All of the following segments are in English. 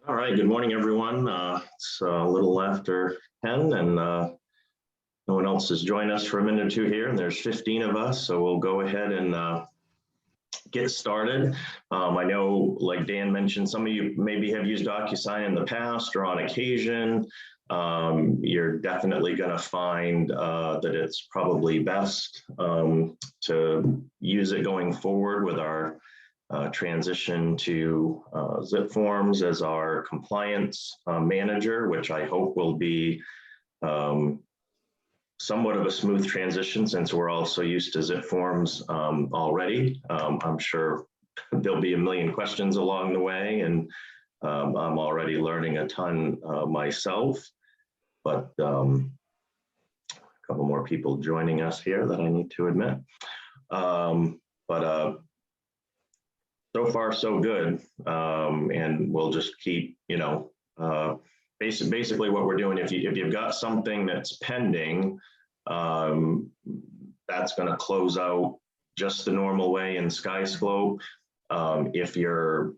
All right, good morning, everyone. It's a little after 10 and no one else has joined us for a minute or two here, and there's 15 of us, so we'll go ahead and get started. I know, like Dan mentioned, some of you maybe have used Docusign in the past or on occasion. You're definitely going to find that it's probably best to use it going forward with our transition to zip forms as our compliance manager, which I hope will be somewhat of a smooth transition since we're all so used to zip forms already. I'm sure there'll be a million questions along the way, and I'm already learning a ton myself, but a couple more people joining us here that I need to admit. So far, so good, and we'll just keep, basically what we're doing. If you've got something that's pending, that's going to close out just the normal way in SkyScope. If you're,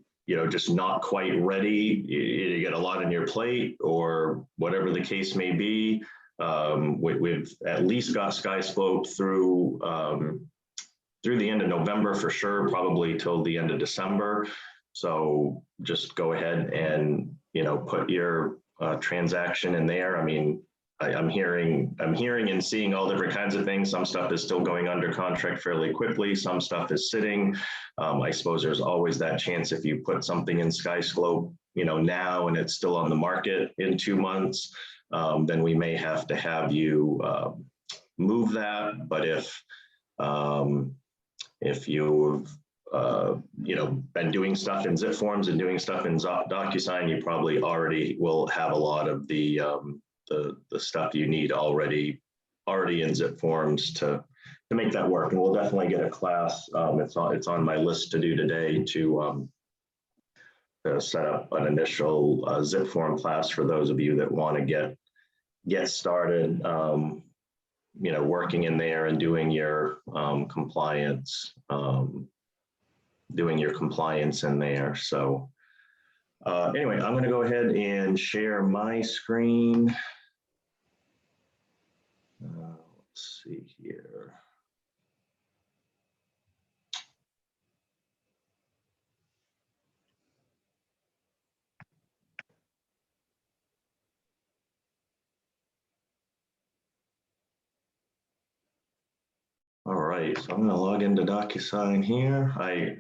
just not quite ready, you get a lot on your plate or whatever the case may be. We've at least got SkyScope through the end of November for sure, probably till the end of December. So just go ahead and, put your transaction in there. I mean, I'm hearing and seeing all different kinds of things. Some stuff is still going under contract fairly quickly. Some stuff is sitting. I suppose there's always that chance if you put something in SkyScope, now and it's still on the market in 2 months, then we may have to have you move that. But if you've been doing stuff in zip forms and doing stuff in Docusign, you probably already will have a lot of the stuff you need already in zip forms to make that work. And we'll definitely get a class. It's on my list to do today to set up an initial zip form class for those of you that want to get started. Working in there and doing your compliance, in there. So anyway, I'm going to go ahead and share my screen. Let's see here. All right, so I'm going to log into Docusign here. I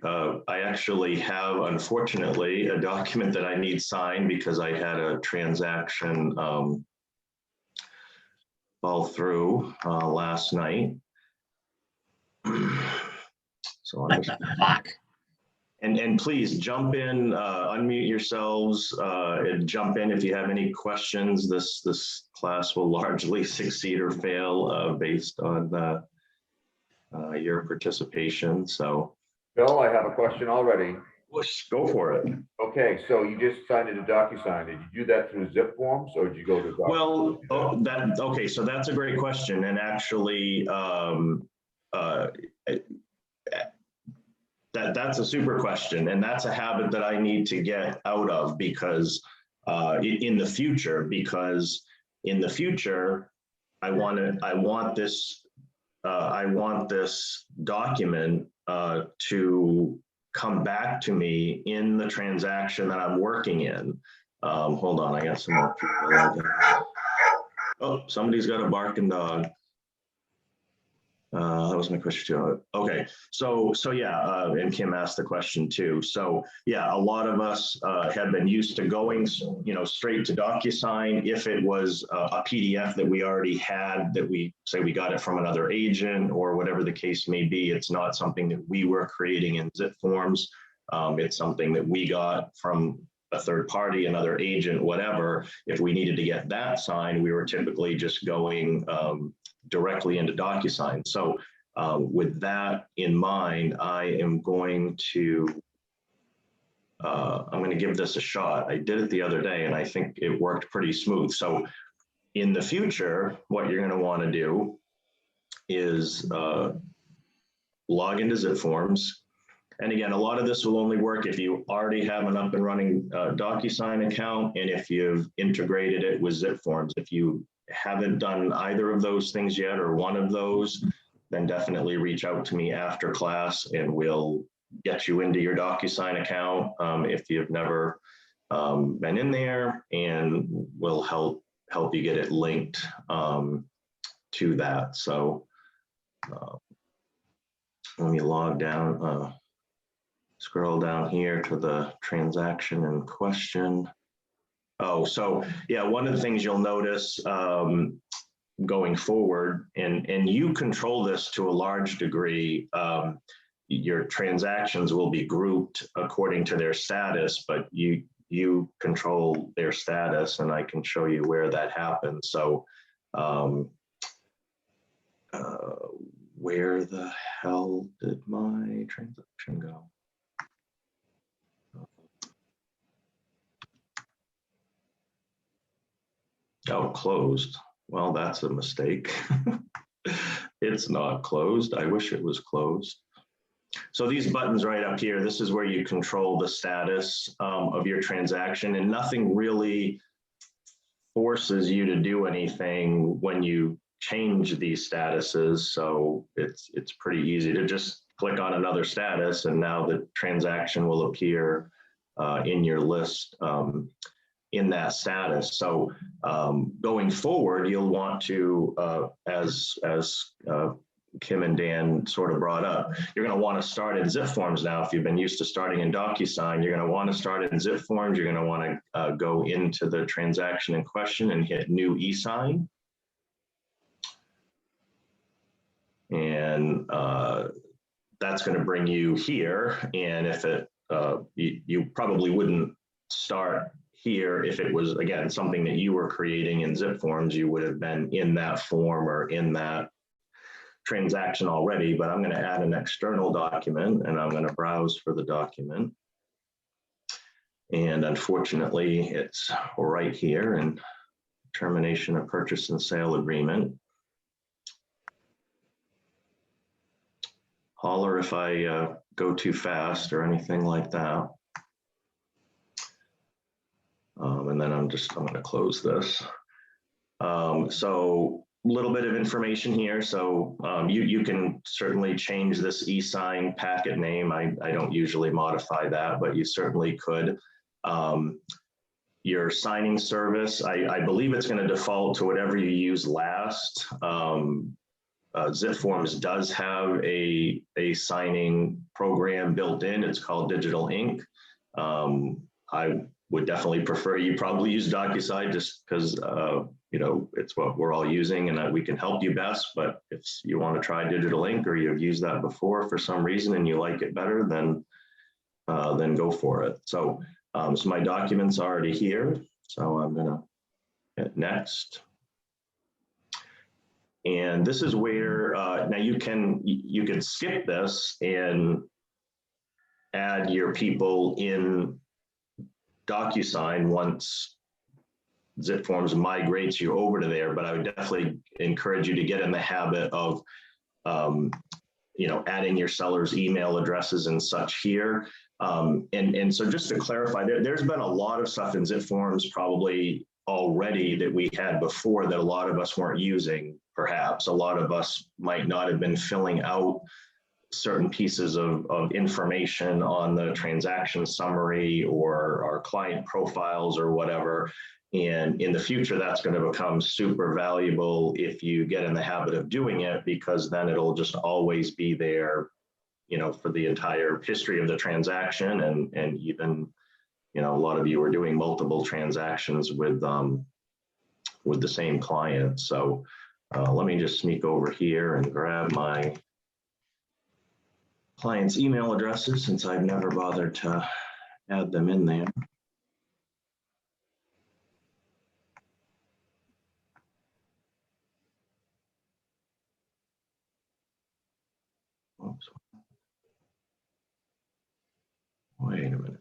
actually have, unfortunately, a document that I need signed because I had a transaction fall through last night. So I'm just and please jump in, unmute yourselves, and jump in if you have any questions. This class will largely succeed or fail based on your participation. So, Bill, I have a question already. Let's go for it. Okay, so you just signed into Docusign. Did you do that through zip forms or did you go to Docusign? Well, okay, so that's a great question, and actually, that's a super question, and that's a habit that I need to get out of because in the future, I want this document to come back to me in the transaction that I'm working in. Hold on, I got some more people. Oh, somebody's got a barking dog. That was my question too. Okay, so yeah, and Kim asked the question too. So yeah, a lot of us have been used to going, straight to Docusign. If it was a PDF that we already had, that we say we got it from another agent or whatever the case may be, it's not something that we were creating in zip forms. It's something that we got from a third party, another agent, whatever. If we needed to get that signed, we were typically just going directly into Docusign. So with that in mind, I'm going to give this a shot. I did it the other day and I think it worked pretty smooth. So in the future, what you're going to want to do is log into zip forms, And again, a lot of this will only work if you already have an up and running Docusign account and if you've integrated it with zip forms. If you haven't done either of those things yet or one of those, then definitely reach out to me after class and we'll get you into your Docusign account if you've never been in there, and we'll help you get it linked to that. So let me log down, scroll down here to the transaction in question. Oh, so yeah, one of the things you'll notice going forward, and you control this to a large degree, your transactions will be grouped according to their status, but you control their status, and I can show you where that happens. So where the hell did my transaction go? Oh, closed. Well, that's a mistake. It's not closed. I wish it was closed. So these buttons right up here, this is where you control the status of your transaction, and nothing really forces you to do anything when you change these statuses. So it's pretty easy to just click on another status, and now the transaction will appear in your list in that status. So going forward, you'll want to, as Kim and Dan sort of brought up, you're going to want to start in zip forms now. If you've been used to starting in Docusign, you're going to want to start in zip forms. You're going to want to go into the transaction in question and hit new e-sign. And that's going to bring you here. And if it, you probably wouldn't start here if it was, again, something that you were creating in zip forms. You would have been in that form or in that transaction already, but I'm going to add an external document and I'm going to browse for the document. And unfortunately, it's right here in termination of purchase and sale agreement. Holler if I go too fast or anything like that. And then I'm going to close this. So a little bit of information here. So you can certainly change this e-sign packet name. I don't usually modify that, but you certainly could. Your signing service, I believe it's going to default to whatever you use last. Zip Forms does have a signing program built in. It's called Digital Ink. I would definitely prefer you probably use Docusign just because you know, it's what we're all using and we can help you best. But if you want to try Digital Ink or you've used that before for some reason and you like it better, then go for it. So, so my document's already here. So I'm gonna hit next. And this is where now you can skip this and add your people in Docusign once Zip Forms migrates you over to there, but I would definitely encourage you to get in the habit of, you know, adding your sellers' email addresses and such here. And so just to clarify, there's been a lot of stuff in Zip Forms probably already that we had before that a lot of us weren't using. Perhaps a lot of us might not have been filling out certain pieces of information on the transaction summary or our client profiles or whatever. And in the future, that's going to become super valuable if you get in the habit of doing it, because then it'll just always be there, you know, for the entire history of the transaction. And even, you know, a lot of you are doing multiple transactions with the same client. So let me just sneak over here and grab my clients' email addresses since I've never bothered to add them in there. Oops. Wait a minute.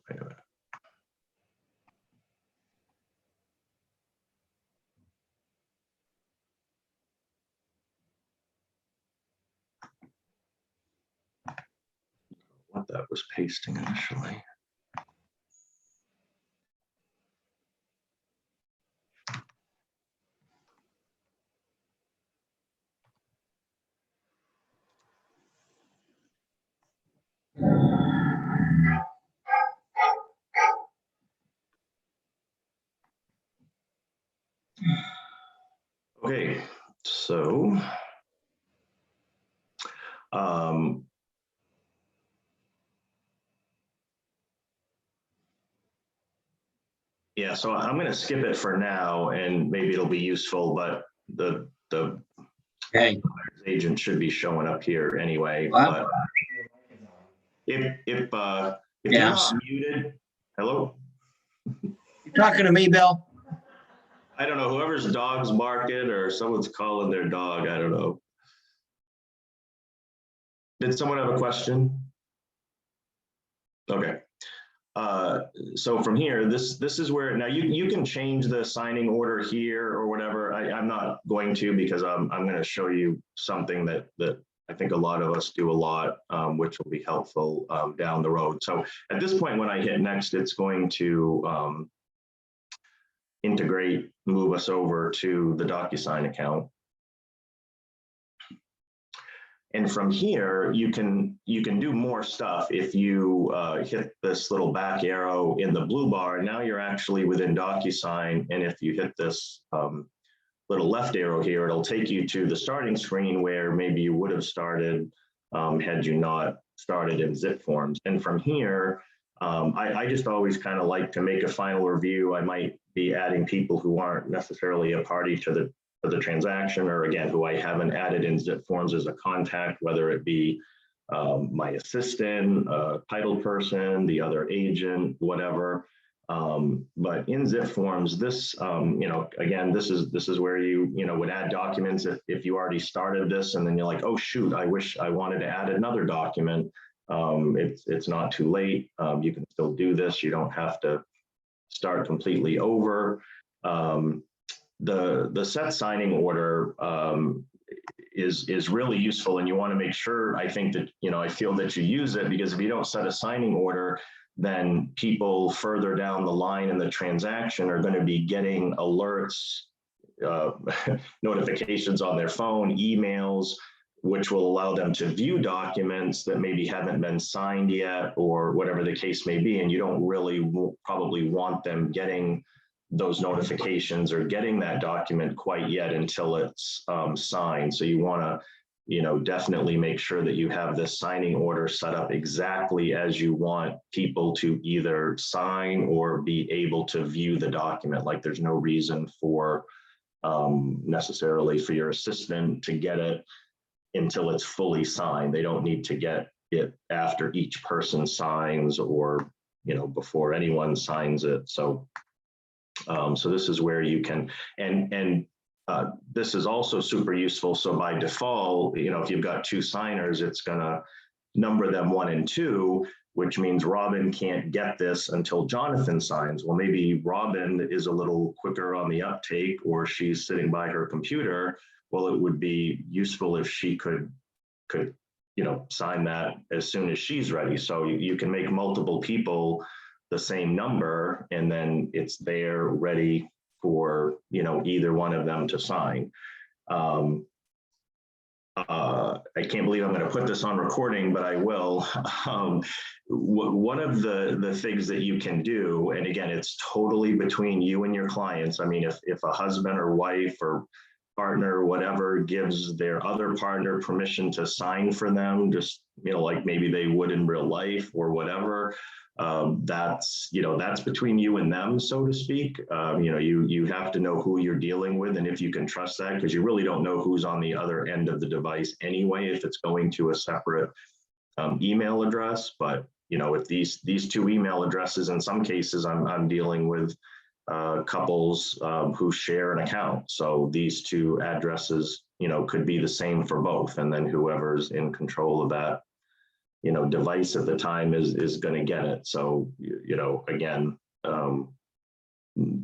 What the that was pasting initially. Okay, so yeah, so I'm going to skip it for now, and maybe it'll be useful, but the Okay. agent should be showing up here anyway. Wow. But if you're Yes. not muted, hello? You talking to me, Bill? I don't know, whoever's dog's barking or someone's calling their dog, I don't know. Did someone have a question? Okay. So from here, this is where, now you can change the signing order here or whatever. I'm not going to, because I'm going to show you something that I think a lot of us do a lot, which will be helpful down the road. So at this point, when I hit next, it's going to integrate, move us over to the Docusign account. And from here, you can do more stuff. If you hit this little back arrow in the blue bar, now you're actually within Docusign. And if you hit this little left arrow here, it'll take you to the starting screen where maybe you would have started had you not started in zip forms. And from here, I just always kind of like to make a final review. I might be adding people who aren't necessarily a party to the transaction, or again, who I haven't added in zip forms as a contact, whether it be my assistant, title person, the other agent, whatever. But in zip forms, this, again, this is where you would add documents if you already started this, and then you're like, oh shoot, I wish I wanted to add another document. It's not too late. You can still do this. You don't have to start completely over. The set signing order is really useful, and you want to make sure, I think that, I feel that you use it, because if you don't set a signing order, then people further down the line in the transaction are going to be getting alerts, notifications on their phone, emails, which will allow them to view documents that maybe haven't been signed yet, or whatever the case may be. And you don't really probably want them getting those notifications or getting that document quite yet until it's signed. So you want to, definitely make sure that you have this signing order set up exactly as you want people to either sign or be able to view the document. Like, there's no reason for necessarily for your assistant to get it until it's fully signed. They don't need to get it after each person signs, or before anyone signs it. So so this is where you can, and this is also super useful. So by default, if you've got two signers, it's going to number them 1 and 2, which means Robin can't get this until Jonathan signs. Well, maybe Robin is a little quicker on the uptake, or she's sitting by her computer. Well, it would be useful if she could sign that as soon as she's ready. So you can make multiple people the same number, and then it's there ready for either one of them to sign. I can't believe I'm going to put this on recording, but I will. One of the things that you can do, and again, it's totally between you and your clients. I mean, if a husband or wife or partner or whatever gives their other partner permission to sign for them, just like maybe they would in real life or whatever, that's between you and them, so to speak. You have to know who you're dealing with, and if you can trust that, because you really don't know who's on the other end of the device anyway, if it's going to a separate email address. But if these two email addresses, in some cases I'm dealing with couples who share an account, so these two addresses could be the same for both, and then whoever's in control of that device at the time is going to get it. So again, you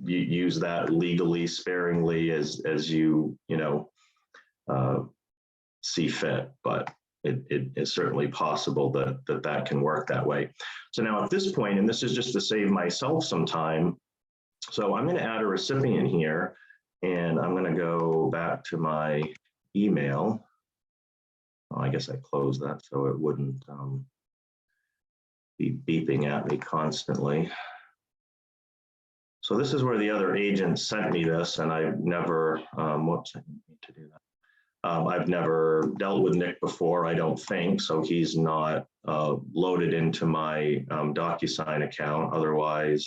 use that legally, sparingly, as you see fit. But it is certainly possible that can work that way. So now at this point, and this is just to save myself some time, so I'm going to add a recipient here, and I'm going to go back to my email. Oh, I guess I closed that so it wouldn't be beeping at me constantly. So this is where the other agent sent me this, and I've never, whoops, I didn't need to do that. I've never dealt with Nick before, I don't think, so he's not loaded into my Docusign account. Otherwise,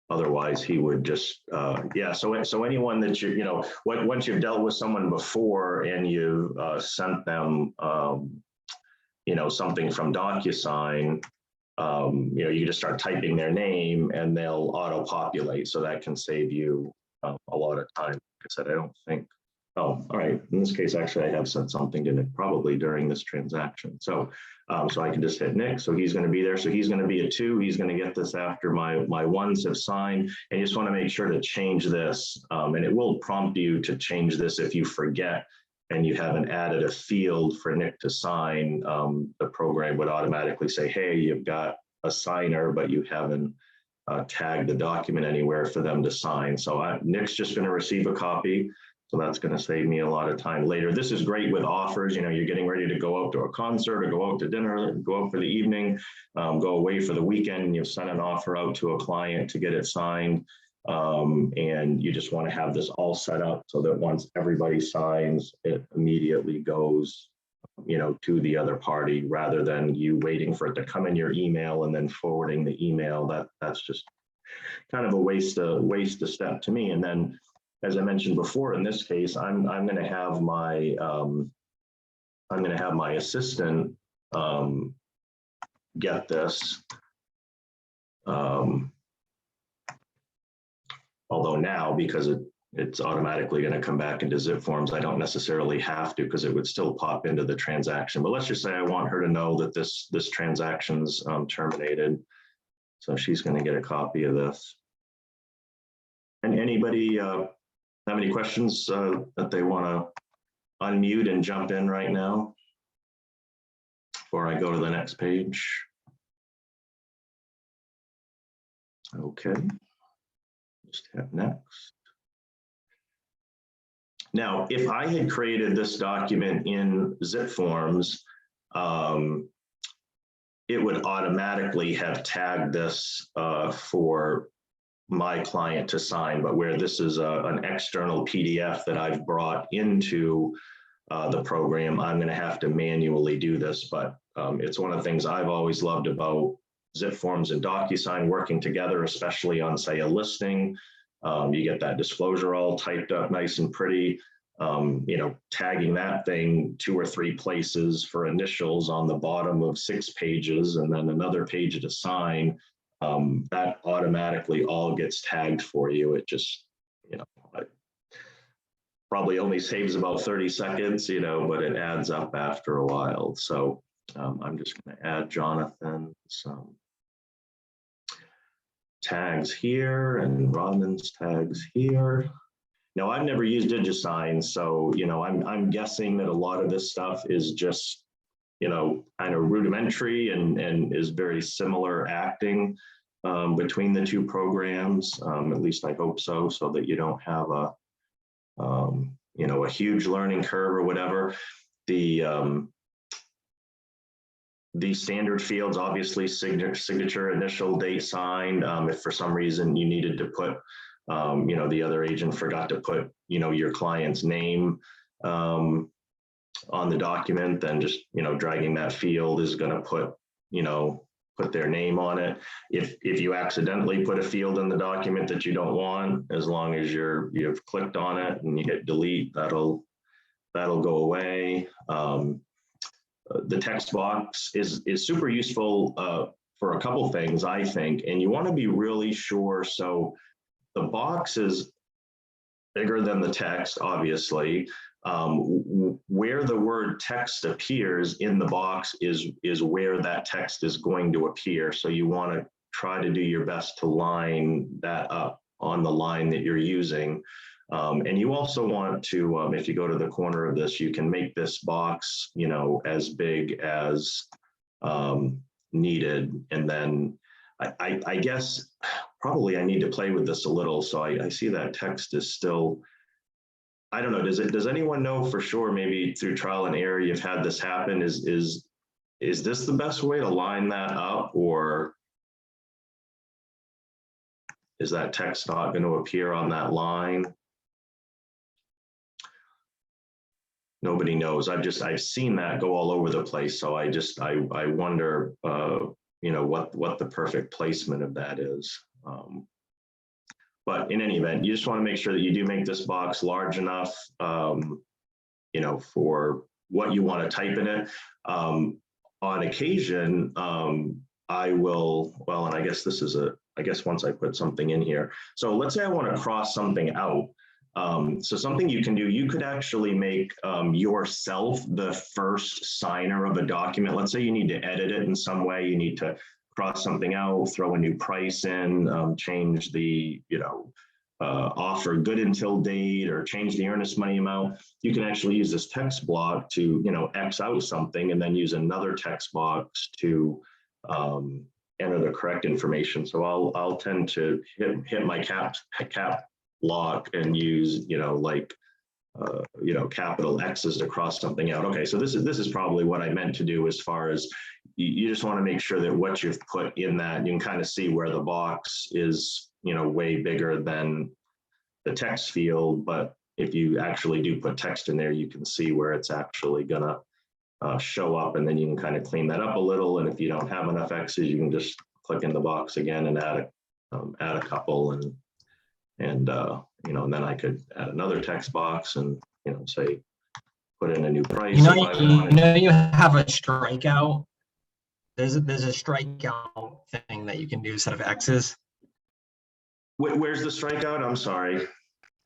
otherwise he would just, yeah, so anyone that once you've dealt with someone before and you've sent them, something from Docusign, you just start typing their name and they'll auto-populate. So that can save you a lot of time. Like I said, I don't think, oh, all right. In this case, actually, I have sent something to Nick probably during this transaction. So so I can just hit Nick. So he's going to be there. So he's going to be a 2. He's going to get this after my ones have signed. And you just want to make sure to change this. And it will prompt you to change this if you forget and you haven't added a field for Nick to sign. The program would automatically say, hey, you've got a signer, but you haven't tagged the document anywhere for them to sign. So Nick's just going to receive a copy. So that's going to save me a lot of time later. This is great with offers. You're getting ready to go out to a concert or go out to dinner, go out for the evening, go away for the weekend, and you've sent an offer out to a client to get it signed. And you just want to have this all set up so that once everybody signs, it immediately goes, to the other party rather than you waiting for it to come in your email and then forwarding the email. That's just kind of a waste of step to me. And then, as I mentioned before, in this case, I'm going to have my assistant get this. Although now, because it's automatically going to come back into zip forms, I don't necessarily have to, because it would still pop into the transaction. But let's just say I want her to know that this transaction's terminated. So she's going to get a copy of this. And anybody have any questions that they want to unmute and jump in right now before I go to the next page? Okay. Just hit next. Now, if I had created this document in zip forms, it would automatically have tagged this for my client to sign. But where this is an external PDF that I've brought into the program, I'm going to have to manually do this. But it's one of the things I've always loved about zip forms and Docusign working together, especially on, say, a listing. You get that disclosure all typed up nice and pretty, tagging that thing 2 or 3 places for initials on the bottom of 6 pages and then another page to sign. That automatically all gets tagged for you. It just, it probably only saves about 30 seconds, but it adds up after a while. So I'm just going to add Jonathan's tags here and Rodman's tags here. Now, I've never used Docusign, so I'm guessing that a lot of this stuff is just kind of rudimentary and is very similar acting between the 2 programs. At least I hope so, so that you don't have a huge learning curve or whatever. The standard fields, obviously, signature, initial, date signed. If for some reason you needed to put, the other agent forgot to put, your client's name on the document, then just, dragging that field is going to put their name on it. If you accidentally put a field in the document that you don't want, as long as you've clicked on it and you hit delete, that'll go away. The text box is super useful for a couple things, I think, and you want to be really sure. So the box is bigger than the text, obviously. Where the word text appears in the box is where that text is going to appear. So you want to try to do your best to line that up on the line that you're using. And you also want to, if you go to the corner of this, you can make this box, you know, as big as needed. And then I guess probably I need to play with this a little. So I see that text is still, I don't know, does anyone know for sure, maybe through trial and error, you've had this happen? Is this the best way to line that up, or is that text not going to appear on that line? Nobody knows. I've seen that go all over the place. So I wonder, you know, what the perfect placement of that is. But in any event, you just want to make sure that you do make this box large enough, you know, for what you want to type in it. On occasion, I will, well, and I guess this is I guess once I put something in here. So let's say I want to cross something out. So something you can do, you could actually make yourself the first signer of a document. Let's say you need to edit it in some way, you need to cross something out, throw a new price in, change the, you know, offer good until date, or change the earnest money amount. You can actually use this text block to, you know, X out something, and then use another text box to enter the correct information. So I'll tend to hit my cap lock and use, you know, like, you know, capital X's to cross something out. Okay, so this is probably what I meant to do, as far as you just want to make sure that what you've put in that, you can kind of see where the box is, you know, way bigger than the text field. But if you actually do put text in there, you can see where it's actually gonna show up, and then you can kind of clean that up a little. And if you don't have enough X's, you can just click in the box again and add a couple, and you know, and then I could add another text box and, you know, say, put in a new price. You know, if I wanted. you know, you have a strikeout. There's a strikeout thing that you can do instead of X's. Where's the strikeout? I'm sorry.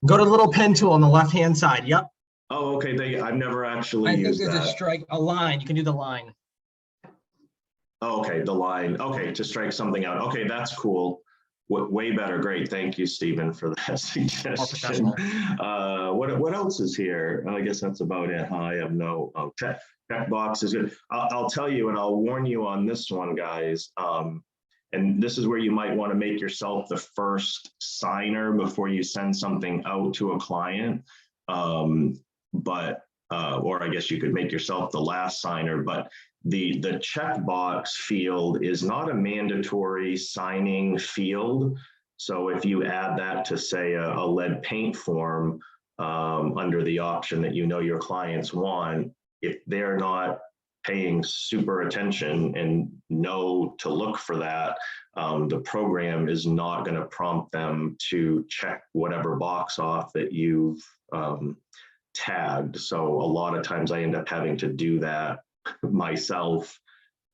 Go to the little pen tool on the left-hand side. Yep. Oh, okay. I've never actually I think used there's that. a line. You can do the line. Oh, okay, the line. Okay, to strike something out. Okay, that's cool. Way better. Great. Thank you, Stephen, for that suggestion. What else is here? I guess that's about it. I have no check box is good. I'll tell you, and I'll warn you on this one, guys. And this is where you might want to make yourself the first signer before you send something out to a client. Or I guess you could make yourself the last signer, but the checkbox field is not a mandatory signing field. So if you add that to, say, a lead paint form under the option that you know your clients want, if they're not paying super attention and know to look for that, the program is not going to prompt them to check whatever box off that you've tagged. So a lot of times I end up having to do that myself,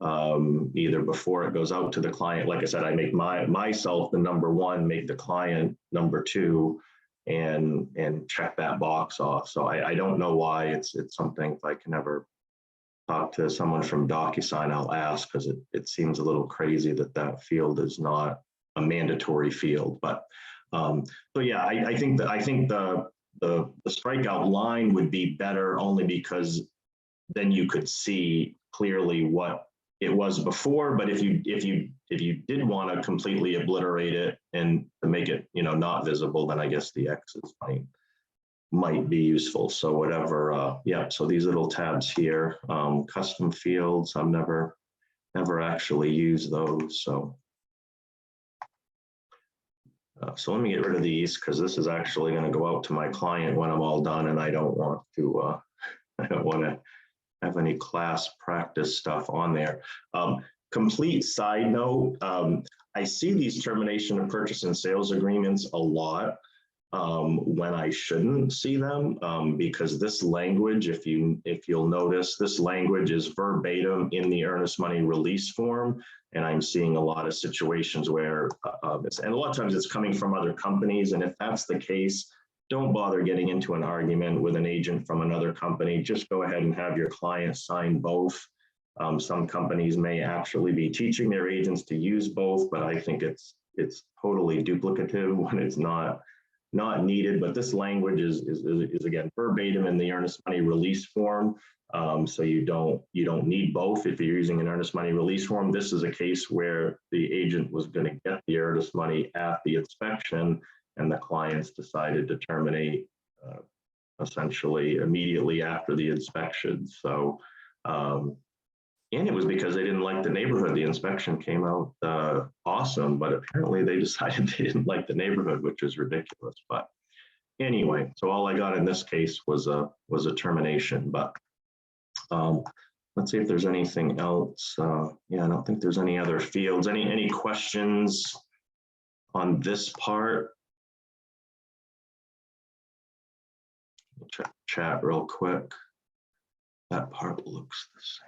either before it goes out to the client. Like I said, I make myself the number one, make the client number two, and check that box off. So I don't know why. It's something, if I can ever talk to someone from Docusign, I'll ask, because it seems a little crazy that field is not a mandatory field. But so yeah, I think the strikeout line would be better, only because then you could see clearly what it was before. But if you did want to completely obliterate it and to make it, you know, not visible, then I guess the X's might be useful. So whatever, yeah. So these little tabs here, custom fields, I've never actually used those. So let me get rid of these, because this is actually going to go out to my client when I'm all done, and I don't want to have any class practice stuff on there. Complete side note, I see these termination of purchase and sales agreements a lot when I shouldn't see them, because this language, if you'll notice, this language is verbatim in the earnest money release form. And I'm seeing a lot of situations where, and a lot of times it's coming from other companies. And if that's the case, don't bother getting into an argument with an agent from another company. Just go ahead and have your client sign both. Some companies may actually be teaching their agents to use both, but I think it's it's totally duplicative when it's not needed. But this language is again verbatim in the earnest money release form. So you don't need both if you're using an earnest money release form. This is a case where the agent was going to get the earnest money at the inspection, and the clients decided to terminate essentially immediately after the inspection. So, and it was because they didn't like the neighborhood. The inspection came out awesome, but apparently they decided they didn't like the neighborhood, which is ridiculous. But anyway, so all I got in this case was a termination. But let's see if there's anything else. Yeah, I don't think there's any other fields. Any questions on this part? Check chat real quick. That part looks the same.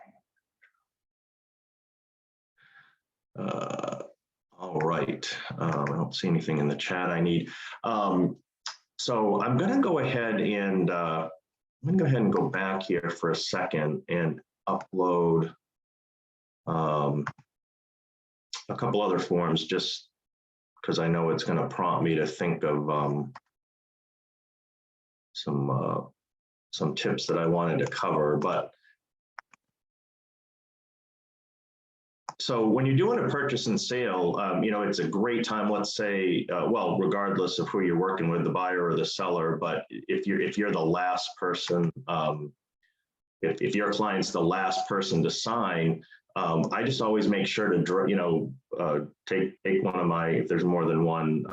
All right. I don't see anything in the chat I need. So I'm going to go ahead and go back here for a second and upload a couple other forms, just because I know it's going to prompt me to think of some tips that I wanted to cover. But so when you're doing a purchase and sale, you know, it's a great time, let's say, well, regardless of who you're working with, the buyer or the seller, but if you're the last person, if your client's the last person to sign, I just always make sure to, you know, take one of my, if there's more than one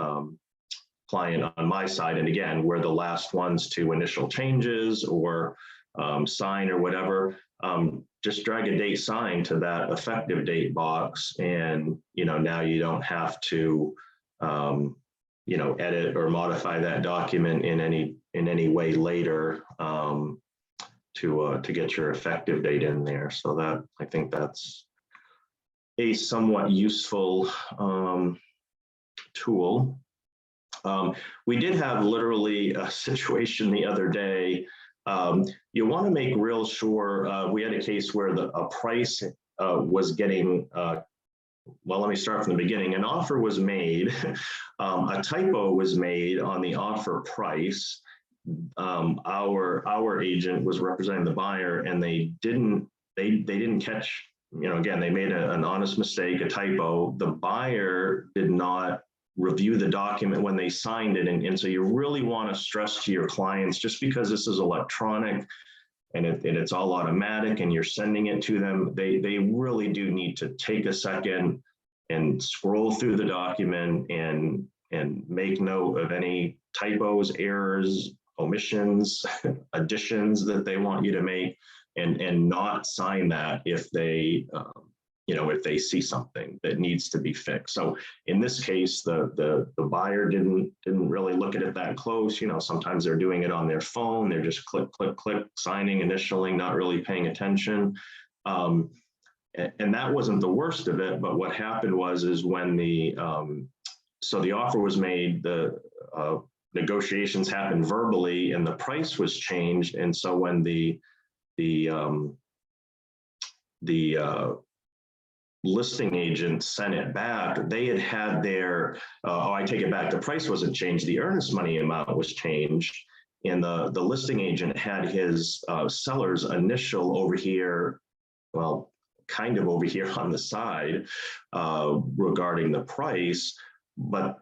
client on my side, and again, we're the last ones to initial changes or sign or whatever, just drag a date sign to that effective date box, and you know, now you don't have to you know, edit or modify that document in any way later to get your effective date in there. So that, I think that's a somewhat useful tool. We did have literally a situation the other day. You want to make real sure. We had a case where a price was getting, well, let me start from the beginning. An offer was made, a typo was made on the offer price. Our agent was representing the buyer, and they didn't catch, you know, again, they made an honest mistake, a typo. The buyer did not review the document when they signed it. And so you really want to stress to your clients, just because this is electronic and it's all automatic and you're sending it to them, they really do need to take a second and scroll through the document and make note of any typos, errors, omissions, additions that they want you to make, and not sign that if they you know, if they see something that needs to be fixed. So in this case, the buyer didn't really look at it that close. You know, sometimes they're doing it on their phone. They're just click, click, click, signing, initialing, not really paying attention. And that wasn't the worst of it. But what happened is when so the offer was made, the negotiations happened verbally, and the price was changed. And so when the listing agent sent it back, they had their, oh, I take it back, the price wasn't changed, the earnest money amount was changed. And the listing agent had his seller's initial over here, well, kind of over here on the side regarding the price, but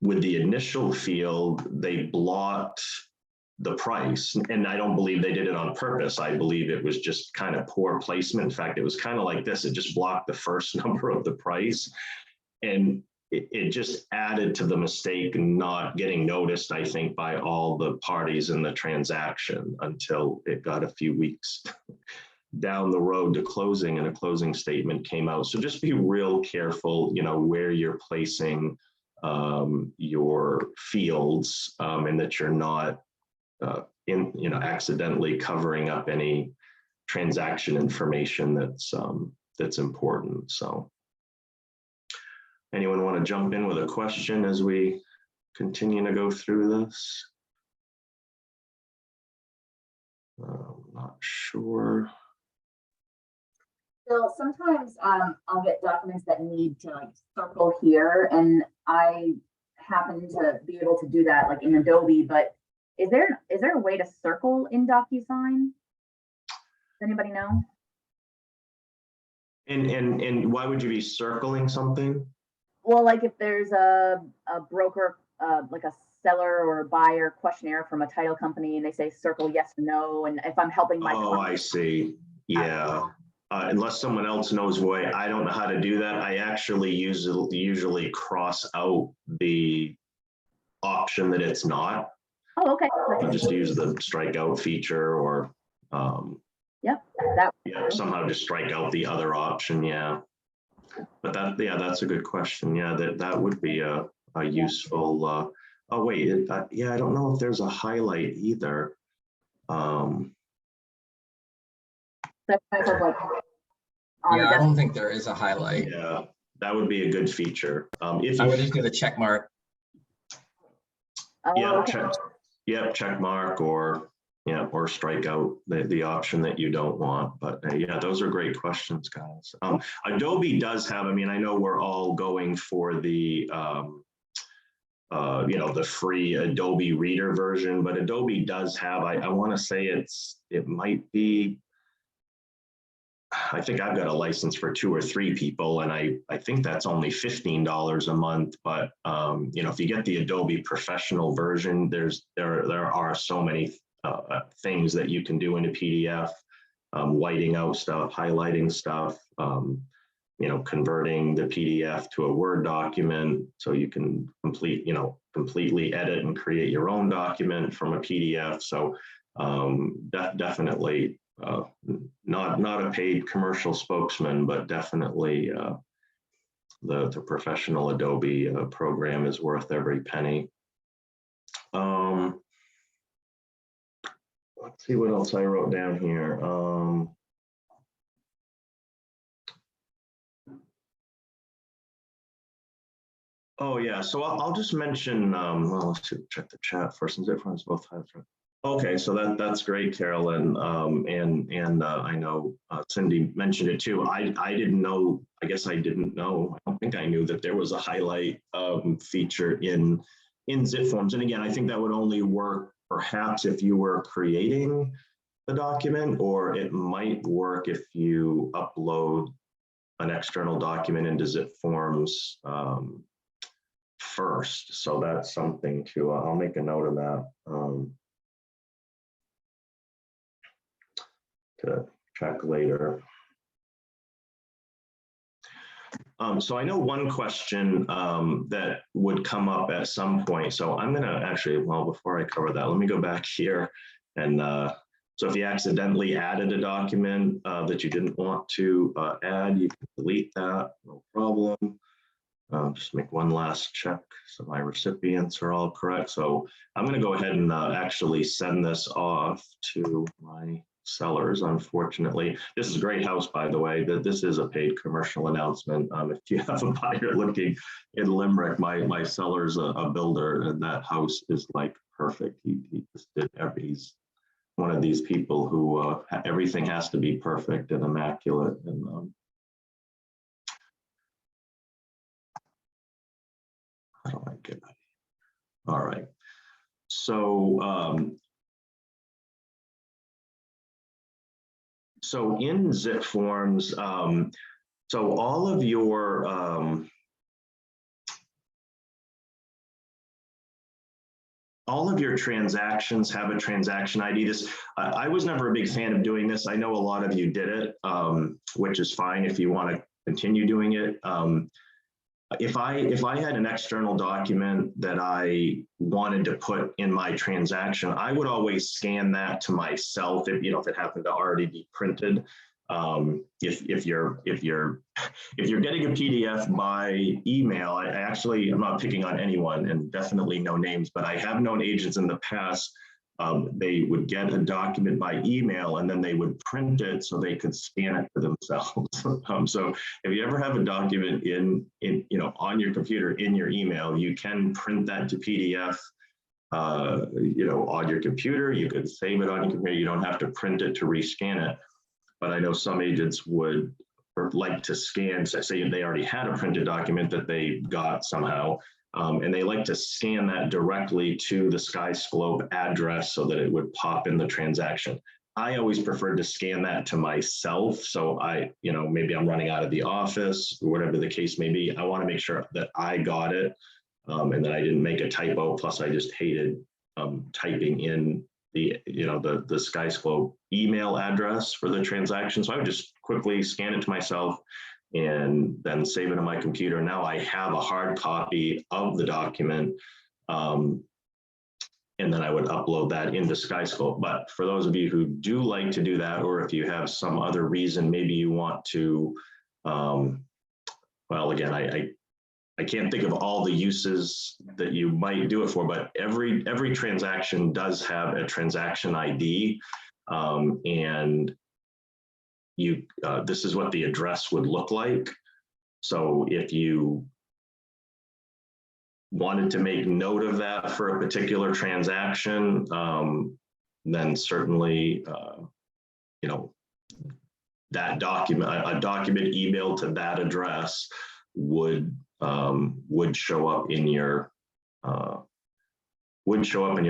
with the initial field, they blocked the price. And I don't believe they did it on purpose. I believe it was just kind of poor placement. In fact, it was kind of like this. It just blocked the first number of the price. And it just added to the mistake not getting noticed, I think, by all the parties in the transaction until it got a few weeks down the road to closing, and a closing statement came out. So just be real careful, you know, where you're placing your fields, and that you're not you know, accidentally covering up any transaction information that's important. So anyone want to jump in with a question as we continue to go through this? I'm not sure. Bill, sometimes I'll get documents that need to like circle here, and I happen to be able to do that like in Adobe, but is there a way to circle in DocuSign? Does anybody know? And why would you be circling something? Well, like if there's a broker, like a seller or a buyer questionnaire from a title company, and they say circle yes or no, and if I'm helping my Oh, I client, see. Yeah. Unless someone else knows why, I don't know how to do that. I actually usually cross out the option that it's not. oh, okay. I'll just use the strikeout feature or Yep, that. yeah, somehow just strike out the other option. Yeah. But that's a good question. Yeah, that would be a useful. Oh wait, yeah, I don't know if there's a highlight either. That's kind of like. Yeah, I don't think there is a highlight. Yeah, that would be a good feature. If I you, would just do the check mark. Oh, yeah, okay. check mark or or strike out the option that you don't want. But yeah, those are great questions, guys. Adobe does have. I mean, I know we're all going for the the free Adobe Reader version, but Adobe does have. I want to say it might be. I think I've got a license for 2 or 3 people, and I think that's only $15 a month. But if you get the Adobe Professional version, there are so many things that you can do in a PDF, whiting out stuff, highlighting stuff, converting the PDF to a Word document, so you can completely edit and create your own document from a PDF. So definitely. Not a paid commercial spokesman, but definitely the professional Adobe program is worth every penny. Let's see what else I wrote down here. Oh yeah, so I'll just mention. Well, let's check the chat first. Since everyone's both have. Okay, so that's great, Carolyn, and I know Cindy mentioned it too. I didn't know. I guess I didn't know. I don't think I knew that there was a highlight feature in zip forms. And again, I think that would only work perhaps if you were creating the document, or it might work if you upload an external document into zip forms first. So that's something to. I'll make a note of that. To check later. So I know one question that would come up at some point. So I'm going to actually, well, before I cover that, let me go back here. And so if you accidentally added a document that you didn't want to add, you can delete that, no problem. Just make one last check so my recipients are all correct. So I'm going to go ahead and actually send this off to my sellers. Unfortunately, this is a great house, by the way. That this is a paid commercial announcement. If you have a buyer looking in Limerick, my seller's a builder, and that house is like perfect. He just did he's one of these people who everything has to be perfect and immaculate. And how do I get that? All right. So so in zip forms, so all of your transactions have a transaction ID. I was never a big fan of doing this. I know a lot of you did it, which is fine if you want to continue doing it. If I had an external document that I wanted to put in my transaction, I would always scan that to myself if it happened to already be printed. If you're getting a PDF by email, I'm not picking on anyone, and definitely no names, but I have known agents in the past. They would get a document by email and then they would print it so they could scan it for themselves. So if you ever have a document on your computer in your email, you can print that to PDF. On your computer, you could save it on your computer. You don't have to print it to rescan it. But I know some agents would like to scan, say they already had a printed document that they got somehow, and they like to scan that directly to the SkyScope address so that it would pop in the transaction. I always preferred to scan that to myself. So maybe I'm running out of the office or whatever the case may be. I want to make sure that I got it and that I didn't make a typo. Plus, I just hated typing in the SkyScope email address for the transaction. So I would just quickly scan it to myself and then save it on my computer. Now I have a hard copy of the document. And then I would upload that into SkyScope. But for those of you who do like to do that, or if you have some other reason, maybe you want to, well, again, I can't think of all the uses that you might do it for, but every transaction does have a transaction ID, and this is what the address would look like. So if you wanted to make note of that for a particular transaction, then certainly, that document, a document emailed to that address would show up in your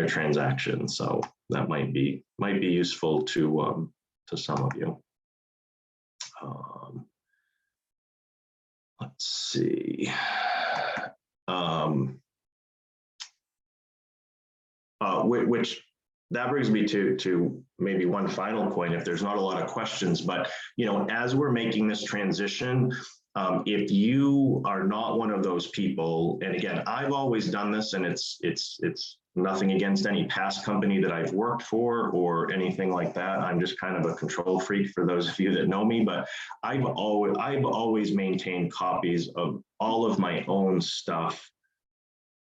transaction. So that might be useful to some of you. Let's see. Which that brings me to maybe one final point, if there's not a lot of questions, but as we're making this transition, if you are not one of those people, and again, I've always done this, and it's nothing against any past company that I've worked for or anything like that. I'm just kind of a control freak for those of you that know me, but I've always maintained copies of all of my own stuff,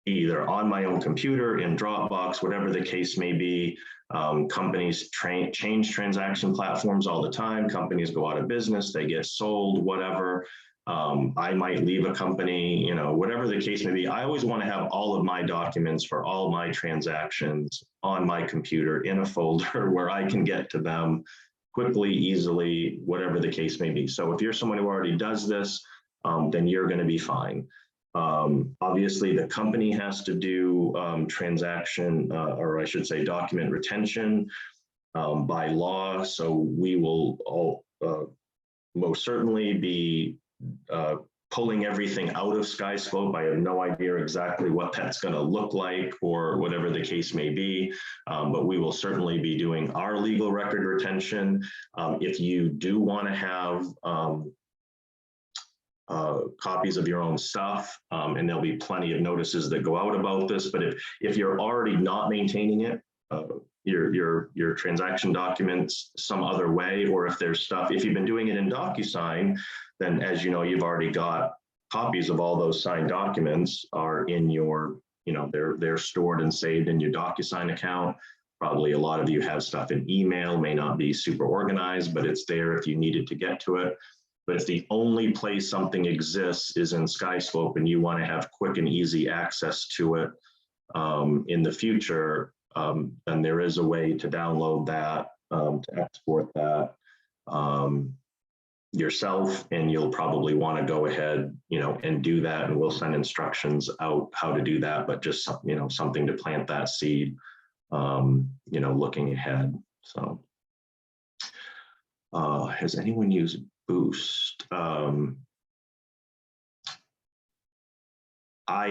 either on my own computer, in Dropbox, whatever the case may be. Companies change transaction platforms all the time. Companies go out of business, they get sold, whatever. I might leave a company, whatever the case may be. I always want to have all of my documents for all my transactions on my computer in a folder where I can get to them quickly, easily, whatever the case may be. So if you're someone who already does this, then you're going to be fine. Obviously, the company has to do transaction, or I should say document retention by law. So we will all most certainly be pulling everything out of SkyScope. I have no idea exactly what that's going to look like or whatever the case may be, but we will certainly be doing our legal record retention. If you do want to have copies of your own stuff, and there'll be plenty of notices that go out about this, but if you're already not maintaining it, your transaction documents some other way, or if there's stuff, if you've been doing it in Docusign, then as you know, you've already got copies of all those signed documents are in your, they're stored and saved in your Docusign account. Probably a lot of you have stuff in email, may not be super organized, but it's there if you needed to get to it. But if the only place something exists is in SkyScope and you want to have quick and easy access to it in the future, then there is a way to download that, to export that yourself, and you'll probably want to go ahead, and do that, and we'll send instructions out how to do that, but just, something to plant that seed, looking ahead. So has anyone used Boost? I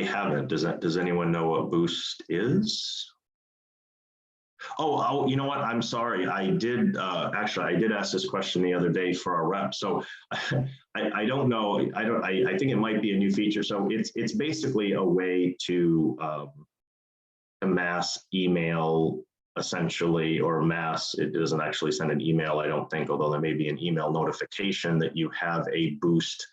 haven't. Does anyone know what Boost is? Oh, you know what? I'm sorry. I did actually, I did ask this question the other day for our rep. So I don't know. I think it might be a new feature. So it's basically a way to mass email, essentially, or mass. It doesn't actually send an email, I don't think, although there may be an email notification that you have a Boost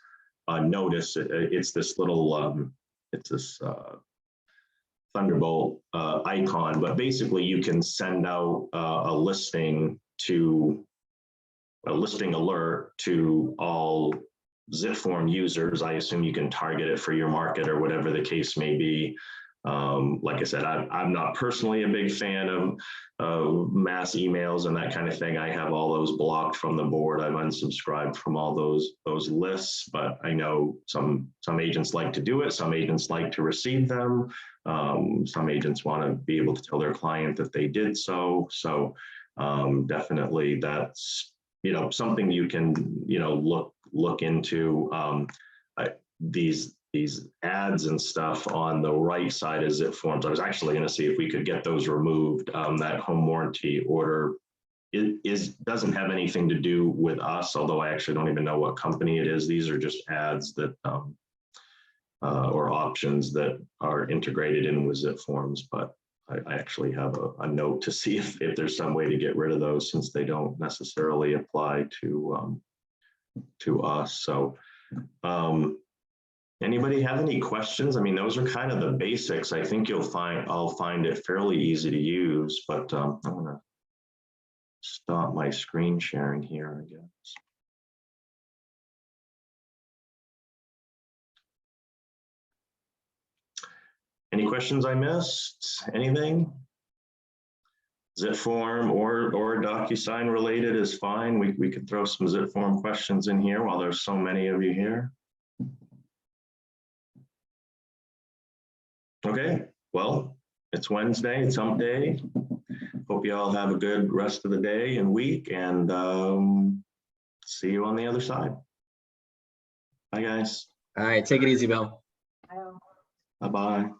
notice. It's this little, it's this Thunderbolt icon, but basically you can send out a listing alert to all ZipForm users. I assume you can target it for your market or whatever the case may be. Like I said, I'm not personally a big fan of mass emails and that kind of thing. I have all those blocked from the board. I've unsubscribed from all those lists, but I know some agents like to do it. Some agents like to receive them. Some agents want to be able to tell their client that they did so. So definitely that's, you know, something you can, you know, look into. These ads and stuff on the right side of zip forms. I was actually going to see if we could get those removed. That home warranty order doesn't have anything to do with us, although I actually don't even know what company it is. These are just ads that or options that are integrated in with zip forms, but I actually have a note to see if there's some way to get rid of those, since they don't necessarily apply to us. So anybody have any questions? I mean, those are kind of the basics. I think I'll find it fairly easy to use, but I'm gonna stop my screen sharing here, I guess. Any questions I missed? Anything? Zip form or Docusign related is fine. We could throw some zip form questions in here while there's so many of you here. Okay, well, it's Wednesday, it's hump day. Hope you all have a good rest of the day and week, and see you on the other side. Bye, guys. All right, take it easy, Bill. I don't Bye-bye.